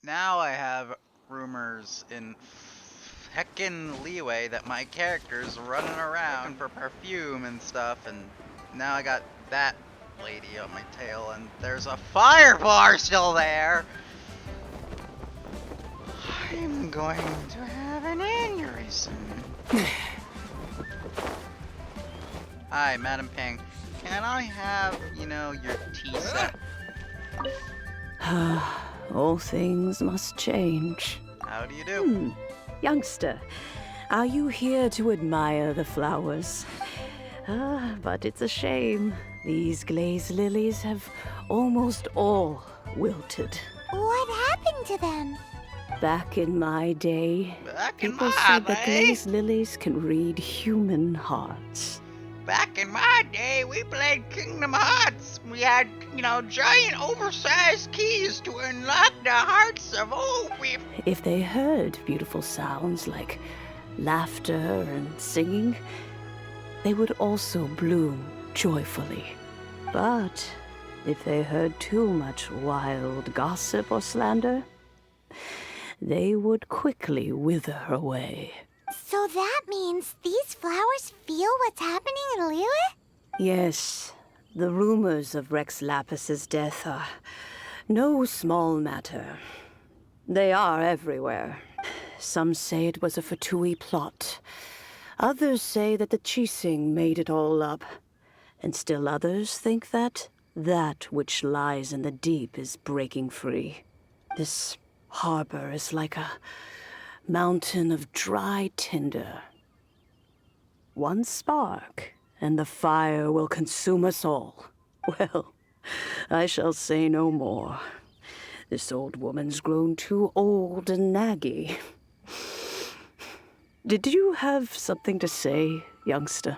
Now I have rumors in heckin' leeway that my character's running around looking for perfume and stuff, and now I got that lady on my tail, and there's a fire bar still there. I'm going to have an aneurysm. Hi, Madam Ping. Can I have, your tea set? All things must change. How do you do? Youngster, are you here to admire the flowers? But it's a shame. These glazed lilies have almost all wilted. What happened to them? Back in my day, Back in people my said that day? glazed lilies can read human hearts. Back in my day, we played Kingdom Hearts. We had, giant oversized keys to unlock the hearts of old people. If they heard beautiful sounds like laughter and singing, they would also bloom joyfully. But if they heard too much wild gossip or slander, they would quickly wither away. So that means these flowers feel what's happening in Liyue? Yes, the rumors of Rex Lapis's death are no small matter. They are everywhere. Some say it was a Fatui plot. Others say that the Chising made it all up. And still others think that which lies in the deep is breaking free. This harbor is like a mountain of dry tinder. One spark, and the fire will consume us all. Well, I shall say no more. This old woman's grown too old and naggy. Did you have something to say, youngster?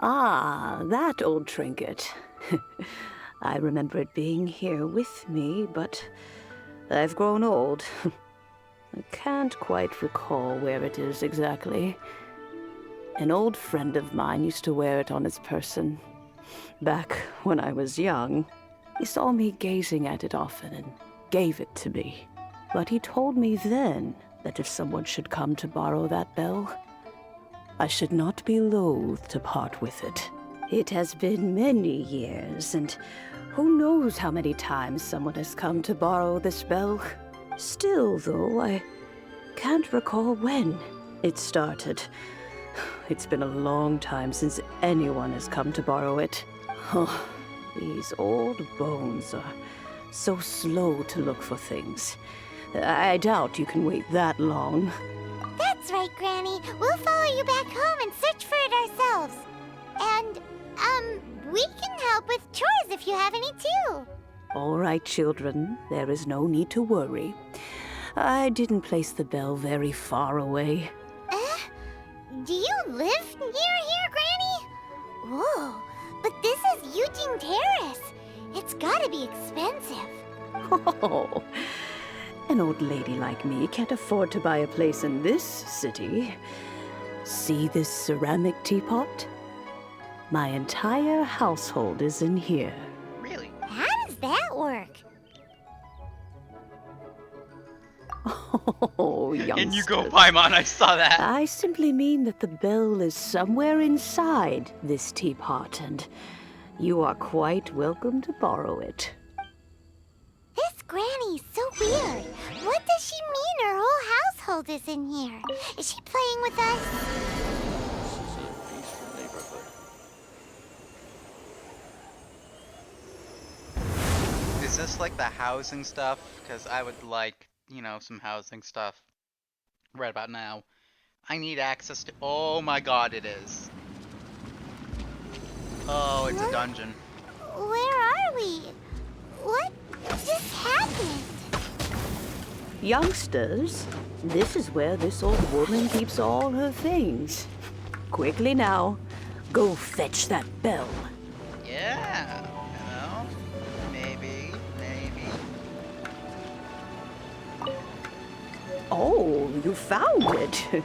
Ah, that old trinket. I remember it being here with me, but I've grown old. I can't quite recall where it is exactly. An old friend of mine used to wear it on his person. Back when I was young, he saw me gazing at it often and gave it to me. But he told me then that if someone should come to borrow that bell, I should not be loath to part with it. It has been many years, and who knows how many times someone has come to borrow this bell. Still, though, I can't recall when it started. It's been a long time since anyone has come to borrow it. Oh, these old bones are so slow to look for things. I doubt you can wait that long. That's right, Granny. We'll follow you back home and search for it ourselves. And, we can help with chores if you have any too. All right, children. There is no need to worry. I didn't place the bell very far away. Do you live near here, Granny? Whoa, but this is Eugene Terrace. It's gotta be expensive. Oh, an old lady like me can't afford to buy a place in this city. See this ceramic teapot? My entire household is in here. Really? How does that work? Oh, youngsters. And you go, Paimon, I saw that. I simply mean that the bell is somewhere inside this teapot, and you are quite welcome to borrow it. This Granny's so weird. What does she mean her whole household is in here? Is she playing with us? This is a peaceful neighborhood. Is this like the housing stuff? Because I would like, some housing stuff right about now. I need access to. Oh my god, it is. Oh, it's a dungeon. Where are we? What just happened? Youngsters, this is where this old woman keeps all her things. Quickly now, go fetch that bell. Yeah, maybe. Oh, you found it.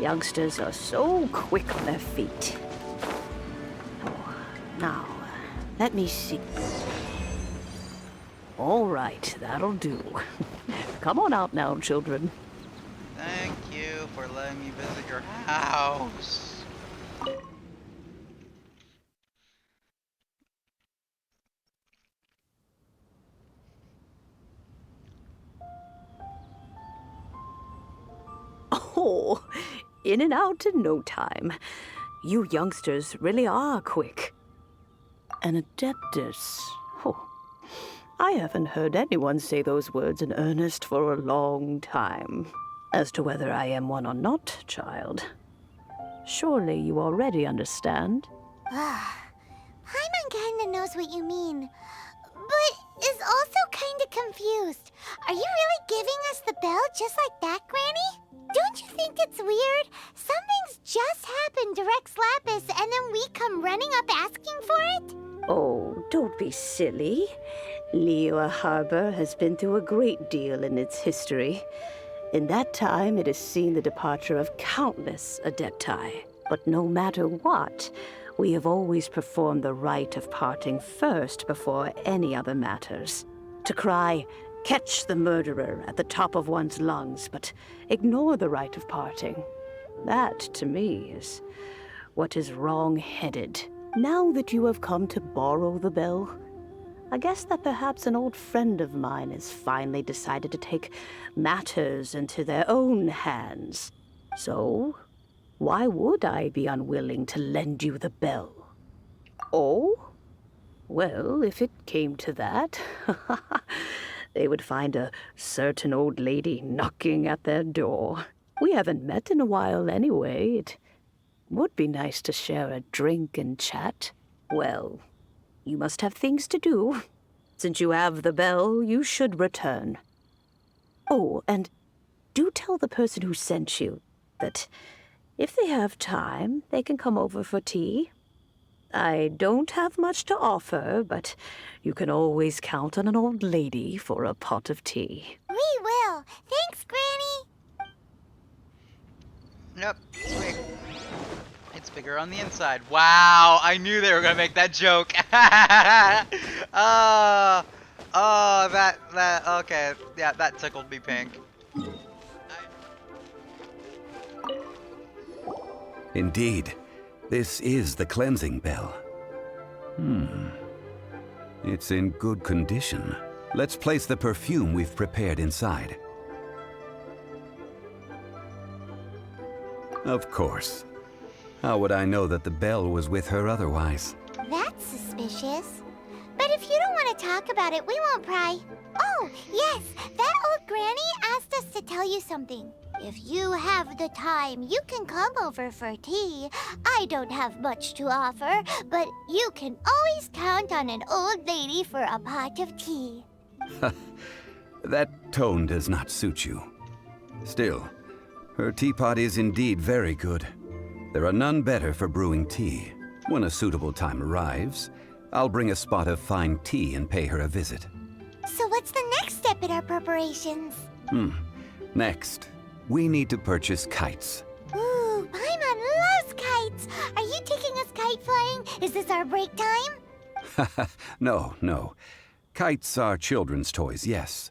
Youngsters are so quick on their feet. Oh, now, let me see. All right, that'll do. Come on out now, children. Thank you for letting me visit your house. Oh, in and out in no time. You youngsters really are quick. An adeptus. Oh, I haven't heard anyone say those words in earnest for a long time. As to whether I am one or not, child, surely you already understand. Paimon kinda knows what you mean, but is also kinda confused. Are you really giving us the bell just like that, Granny? Don't you think it's weird? Something's just happened to Rex Lapis and then we come running up asking for it? Oh, don't be silly. Liyue Harbor has been through a great deal in its history. In that time, it has seen the departure of countless adepti. But no matter what, we have always performed the rite of parting first before any other matters. To cry, "Catch the murderer," at the top of one's lungs, but ignore the rite of parting. That, to me, is what is wrong-headed. Now that you have come to borrow the bell, I guess that perhaps an old friend of mine has finally decided to take matters into their own hands. So, why would I be unwilling to lend you the bell? Oh? Well, if it came to that, they would find a certain old lady knocking at their door. We haven't met in a while anyway. It would be nice to share a drink and chat. Well, you must have things to do. Since you have the bell, you should return. Oh, and do tell the person who sent you that if they have time, they can come over for tea. I don't have much to offer, but you can always count on an old lady for a pot of tea. We will. Thanks, Granny. Yep, sweet. It's bigger on the inside. Wow, I knew they were gonna make that joke. Okay, yeah, that tickled me pink. Indeed, this is the cleansing bell. It's in good condition. Let's place the perfume we've prepared inside. Of course. How would I know that the bell was with her otherwise? That's suspicious. But if you don't want to talk about it, we won't pry. Oh, yes, that old granny asked us to tell you something. If you have the time, you can come over for tea. I don't have much to offer, but you can always count on an old lady for a pot of tea. That tone does not suit you. Still, her teapot is indeed very good. There are none better for brewing tea. When a suitable time arrives, I'll bring a spot of fine tea and pay her a visit. So what's the next step in our preparations? Next, we need to purchase kites. Ooh, Paimon loves kites! Are you taking us kite flying? Is this our break time? No. Kites are children's toys, yes.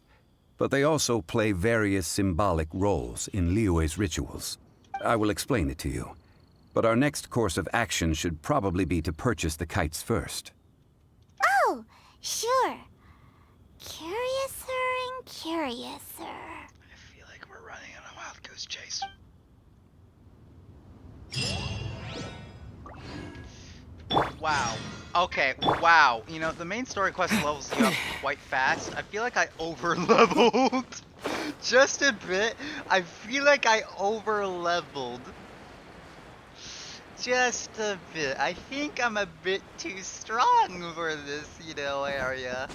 But they also play various symbolic roles in Liyue's rituals. I will explain it to you. But our next course of action should probably be to purchase the kites first. Oh, sure. Curiouser and curiouser. I feel like we're running on a wild goose chase. Wow. Okay, wow. You know, the main story quest levels you up quite fast. I feel like I over-leveled. Just a bit. I feel like I over-leveled. Just a bit. I think I'm a bit too strong for this, area.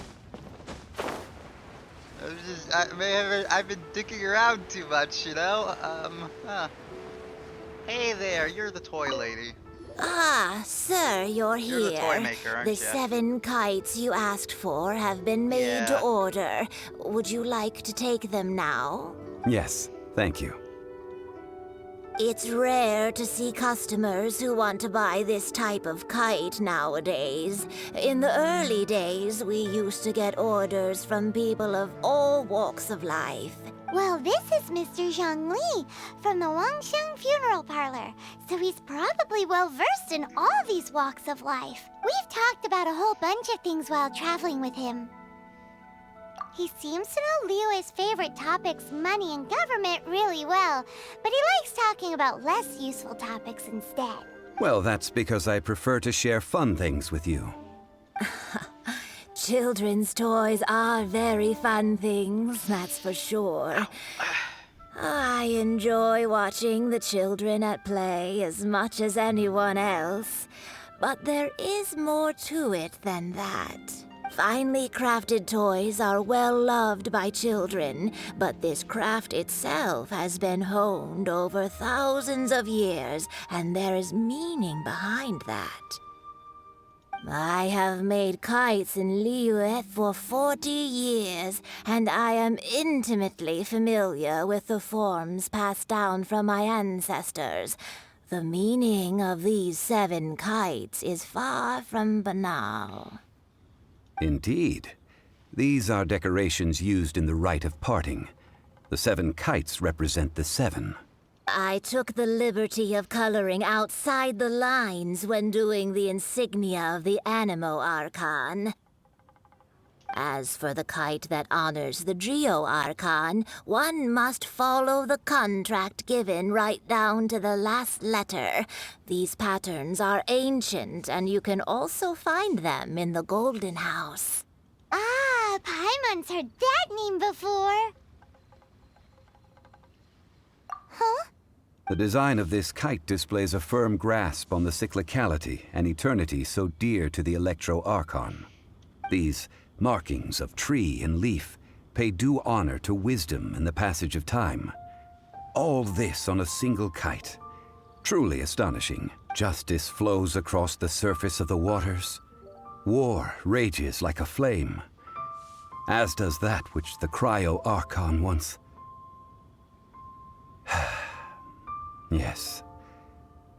I've been dicking around too much, Hey there, you're the toy lady. Ah, sir, you're here. You're the toy maker, aren't The you? 7 kites you asked for have been made to Yeah. order. Would you like to take them now? Yes, thank you. It's rare to see customers who want to buy this type of kite nowadays. In the early days, we used to get orders from people of all walks of life. Well, this is Mr. Zhongli from the Wangsheng Funeral Parlor, so he's probably well-versed in all these walks of life. We've talked about a whole bunch of things while traveling with him. He seems to know Liyue's favorite topics, money and government, really well, but he likes talking about less useful topics instead. Well, that's because I prefer to share fun things with you. Children's toys are very fun things, that's for sure. I enjoy watching the children at play as much as anyone else, but there is more to it than that. Finely crafted toys are well loved by children, but this craft itself has been honed over thousands of years, and there is meaning behind that. I have made kites in Liyue for 40 years, and I am intimately familiar with the forms passed down from my ancestors. The meaning of these 7 kites is far from banal. Indeed. These are decorations used in the rite of parting. The 7 kites represent the 7. I took the liberty of coloring outside the lines when doing the insignia of the Animo Archon. As for the kite that honors the Geo Archon, one must follow the contract given right down to the last letter. These patterns are ancient, and you can also find them in the Golden House. Ah, Paimon's heard that name before. Huh? The design of this kite displays a firm grasp on the cyclicality and eternity so dear to the Electro Archon. These markings of tree and leaf pay due honor to wisdom and the passage of time. All this on a single kite. Truly astonishing. Justice flows across the surface of the waters. War rages like a flame. As does that which the Cryo Archon once... Yes.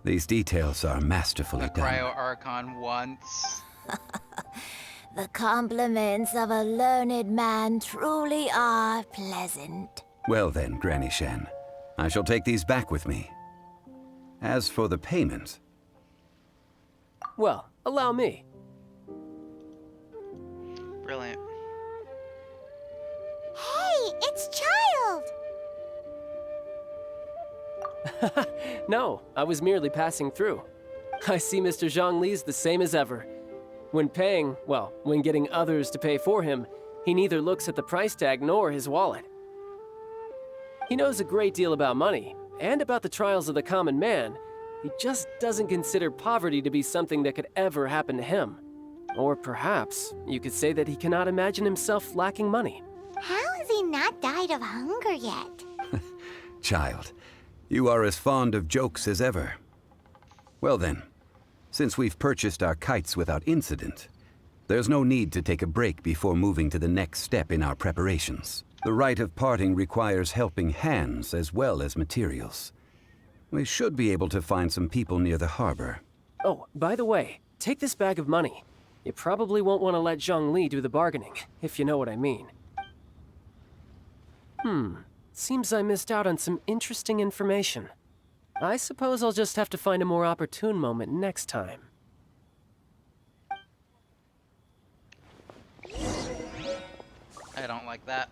These details are masterfully The done. Cryo Archon once. The compliments of a learned man truly are pleasant. Well then, Granny Shan, I shall take these back with me. As for the payment... Well, allow me. Brilliant. Hey, it's Child! No, I was merely passing through. I see Mr. Zhongli's the same as ever. When paying, well, when getting others to pay for him, he neither looks at the price tag nor his wallet. He knows a great deal about money, and about the trials of the common man. He just doesn't consider poverty to be something that could ever happen to him. Or perhaps you could say that he cannot imagine himself lacking money. How has he not died of hunger yet? Child, you are as fond of jokes as ever. Well then, since we've purchased our kites without incident, there's no need to take a break before moving to the next step in our preparations. The rite of parting requires helping hands as well as materials. We should be able to find some people near the harbor. Oh, by the way, take this bag of money. You probably won't want to let Zhongli do the bargaining, if you know what I mean. Seems I missed out on some interesting information. I suppose I'll just have to find a more opportune moment next time. I don't like that.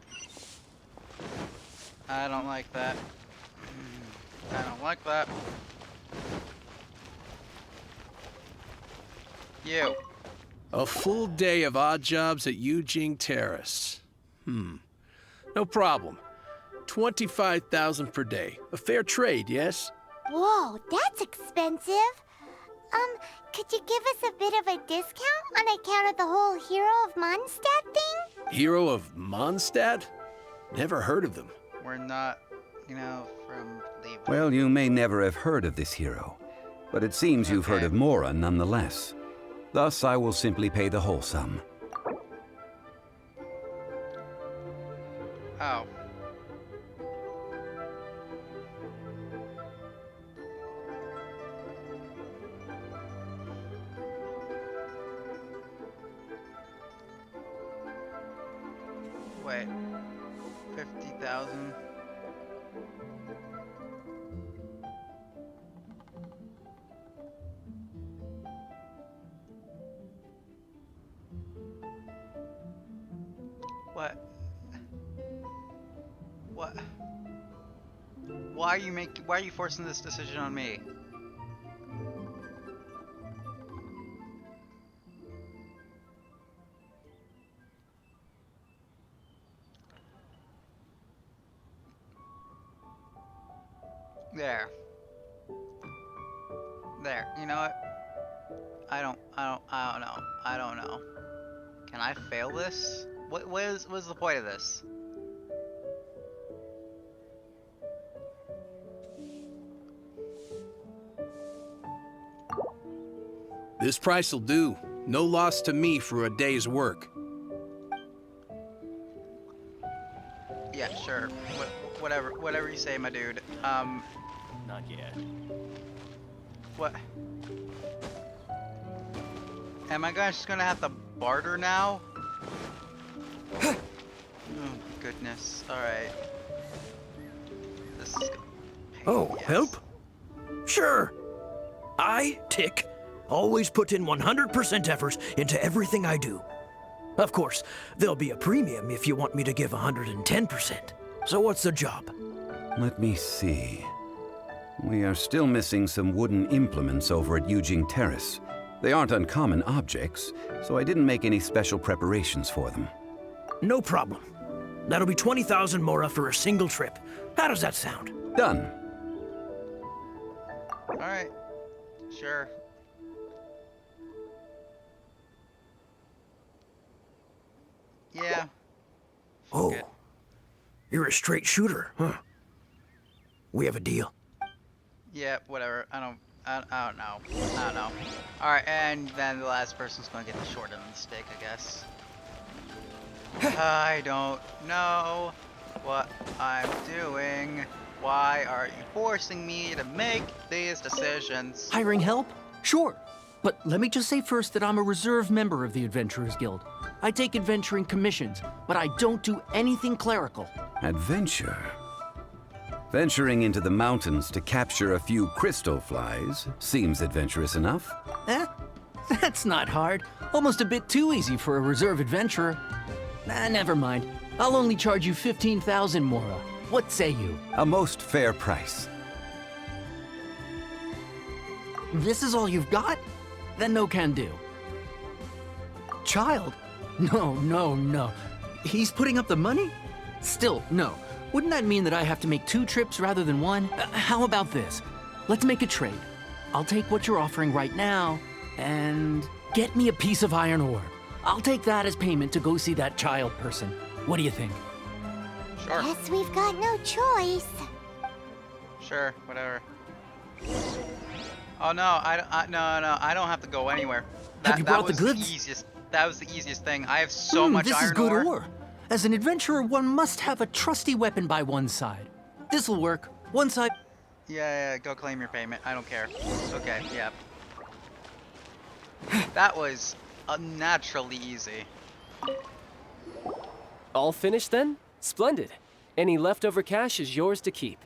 I don't like that. I don't like that. You. A full day of odd jobs at Yujing Terrace. No problem. 25,000 per day. A fair trade, yes? Whoa, that's expensive. Could you give us a bit of a discount on account of the whole Hero of Mondstadt thing? Hero of Mondstadt? Never heard of them. We're not, from the... Well, you may never have heard of this hero, but it seems you've heard Okay. of Mora nonetheless. Thus, I will simply pay the whole sum. Oh. Wait. 50,000. What? What? Why are you forcing this decision on me? There. There. You know what? I don't know. I don't know. Can I fail this? What is the point of this? This price will do. No loss to me for a day's work. Yeah, sure. Whatever you say, my dude. Not yet. What? Am I just gonna have to barter now? Oh my goodness. Alright. This is gonna pain Oh, in the ass. help? Sure. I, Tick, always put in 100% effort into everything I do. Of course, there'll be a premium if you want me to give 110%. So what's the job? Let me see. We are still missing some wooden implements over at Yujing Terrace. They aren't uncommon objects, so I didn't make any special preparations for them. No problem. That'll be 20,000 mora for a single trip. How does that sound? Done. Alright. Sure. Yeah. Oh, it. you're a straight shooter, huh? We have a deal. Yeah, whatever. I don't know. I don't know. Alright, and then the last person's gonna get the short end of the stick, I guess. I don't know what I'm doing. Why are you forcing me to make these decisions? Hiring help? Sure. But let me just say first that I'm a reserve member of the Adventurers Guild. I take adventuring commissions, but I don't do anything clerical. Adventure. Venturing into the mountains to capture a few crystal flies seems adventurous enough. Eh? That's not hard. Almost a bit too easy for a reserve adventurer. Never mind. I'll only charge you 15,000 mora. What say you? A most fair price. This is all you've got? Then no can do. Child? No. He's putting up the money? Still, no. Wouldn't that mean that I have to make 2 trips rather than 1? How about this? Let's make a trade. I'll take what you're offering right now, and get me a piece of iron ore. I'll take that as payment to go see that child person. What do you think? Sure. Guess we've got no choice. Sure, whatever. Oh no, I don't have to go anywhere. Have you brought the was goods? That was the easiest thing. I have so much this iron is good ore. ore. As an adventurer, one must have a trusty weapon by one's side. This'll work. One side. Yeah, go claim your payment. I don't care. Okay, yeah. That was unnaturally easy. All finished then? Splendid. Any leftover cash is yours to keep.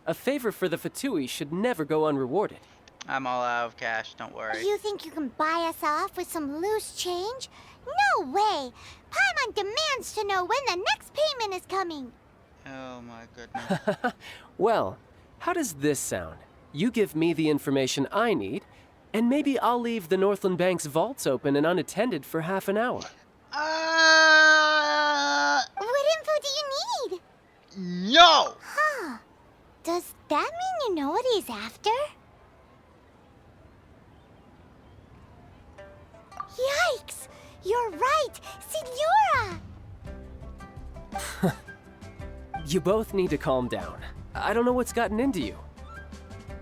A favor for the Fatui should never go unrewarded. I'm all out of cash, don't worry. You think you can buy us off with some loose change? No way! Paimon demands to know when the next payment is coming. Oh my goodness. Well, how does this sound? You give me the information I need, and maybe I'll leave the Northland Bank's vaults open and unattended for half an hour. What info do you need? No! Huh. Does that mean you know what he's after? Yikes! You're right! Signora! You both need to calm down. I don't know what's gotten into you.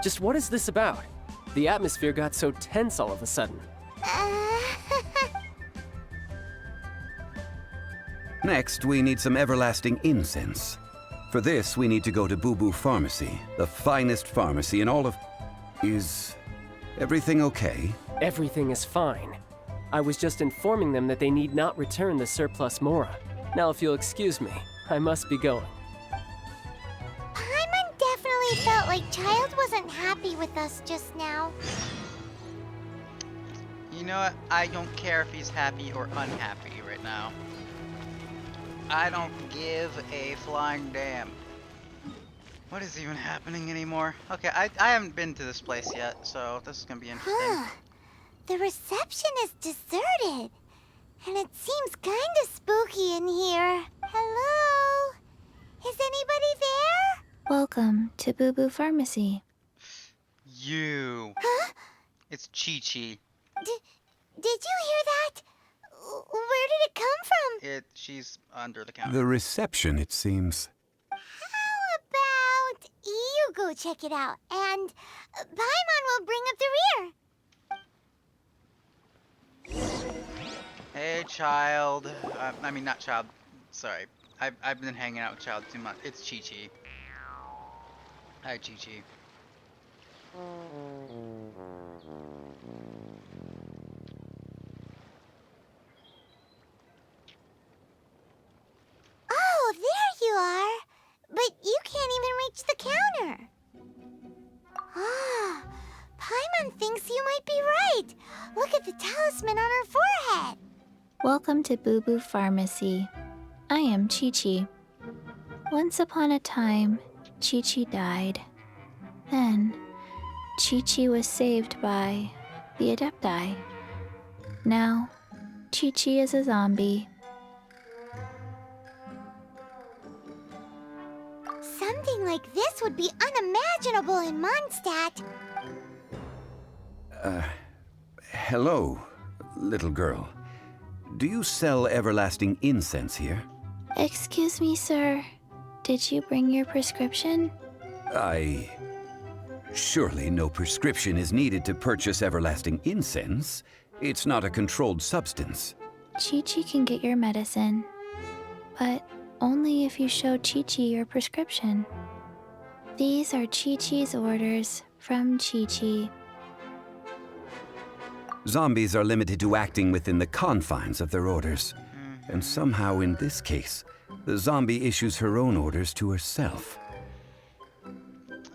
Just what is this about? The atmosphere got so tense all of a sudden. Next, we need some everlasting incense. For this, we need to go to Boo Boo Pharmacy, the finest pharmacy in all of... Is everything okay? Everything is fine. I was just informing them that they need not return the surplus mora. Now, if you'll excuse me, I must be going. Paimon definitely felt like Child wasn't happy with us just now. You know what? I don't care if he's happy or unhappy right now. I don't give a flying damn. What is even happening anymore? Okay, I haven't been to this place yet, so this is gonna be interesting. Huh. The reception is deserted. And it seems kinda spooky in here. Hello? Is anybody there? Welcome to Boo Boo Pharmacy. You. Huh? It's Chi-Chi. Did you hear that? Where did it come from? She's under the counter. The reception, it seems. How about you go check it out, and Paimon will bring up the rear. Hey, Child. I mean, not Child. Sorry. I've been hanging out with Child too much. It's Chi-Chi. Hi, Chi-Chi. Oh, there you are. But you can't even reach the counter. Ah, Paimon thinks you might be right. Look at the talisman on her forehead. Welcome to Boo Boo Pharmacy. I am Chi-Chi. Once upon a time, Chi-Chi died. Then, Chi-Chi was saved by the Adepti. Now, Chi-Chi is a zombie. Something like this would be unimaginable in Mondstadt. Hello, little girl. Do you sell everlasting incense here? Excuse me, sir. Did you bring your prescription? Surely no prescription is needed to purchase everlasting incense. It's not a controlled substance. Chi-Chi can get your medicine, but only if you show Chi-Chi your prescription. These are Chi-Chi's orders from Chi-Chi. Zombies are limited to acting within the confines of their orders. And somehow in this case, the zombie issues her own orders to herself.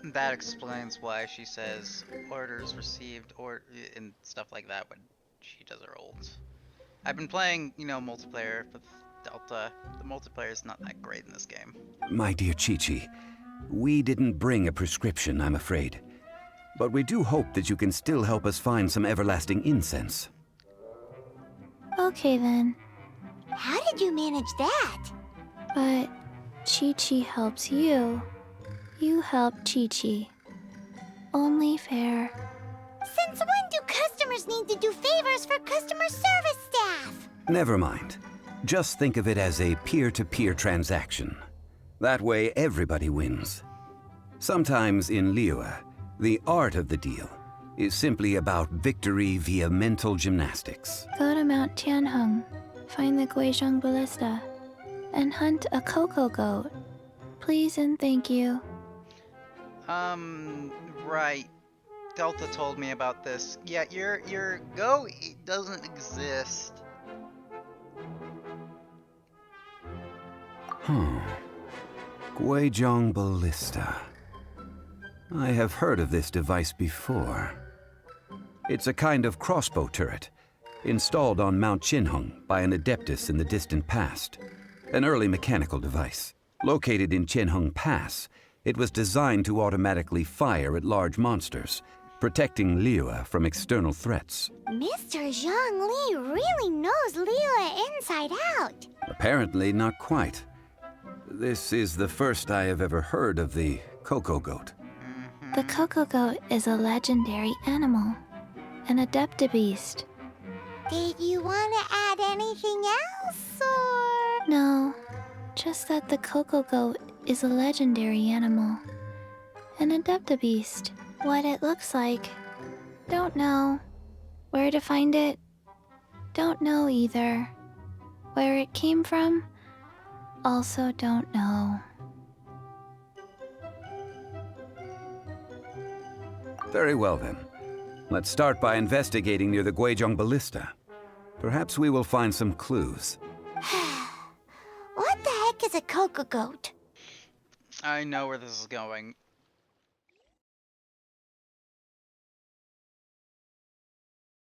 That explains why she says orders received or and stuff like that when she does her ults. I've been playing, multiplayer with Delta. The multiplayer is not that great in this game. My dear Chi-Chi, we didn't bring a prescription, I'm afraid. But we do hope that you can still help us find some everlasting incense. Okay then, How did you manage that? but Chi-Chi helps you. You help Chi-Chi. Only fair. Since when do customers need to do favors for customer service staff? Never mind. Just think of it as a peer-to-peer transaction. That way everybody wins. Sometimes in Liyue, the art of the deal is simply about victory via mental gymnastics. Go to Mount Tianheng, find the Guizhong Ballista, and hunt a cocoa goat. Please and thank you. Right. Delta told me about this. Yeah, your Go doesn't exist. Guizhong Ballista. I have heard of this device before. It's a kind of crossbow turret, installed on Mount Qinheng by an adeptus in the distant past. An early mechanical device. Located in Qinheng Pass, it was designed to automatically fire at large monsters, protecting Liyue from external threats. Mr. Zhang Li really knows Liyue inside out. Apparently not quite. This is the first I have ever heard of the cocoa goat. The cocoa goat is a legendary animal, an adeptabeast. Did you want to add anything else, or...? No, just that the cocoa goat is a legendary animal, an adeptabeast. What it looks like, don't know. Where to find it, don't know either. Where it came from, also don't know. Very well then. Let's start by investigating near the Guizhong Ballista. Perhaps we will find some clues. milk a goat. I know where this is going.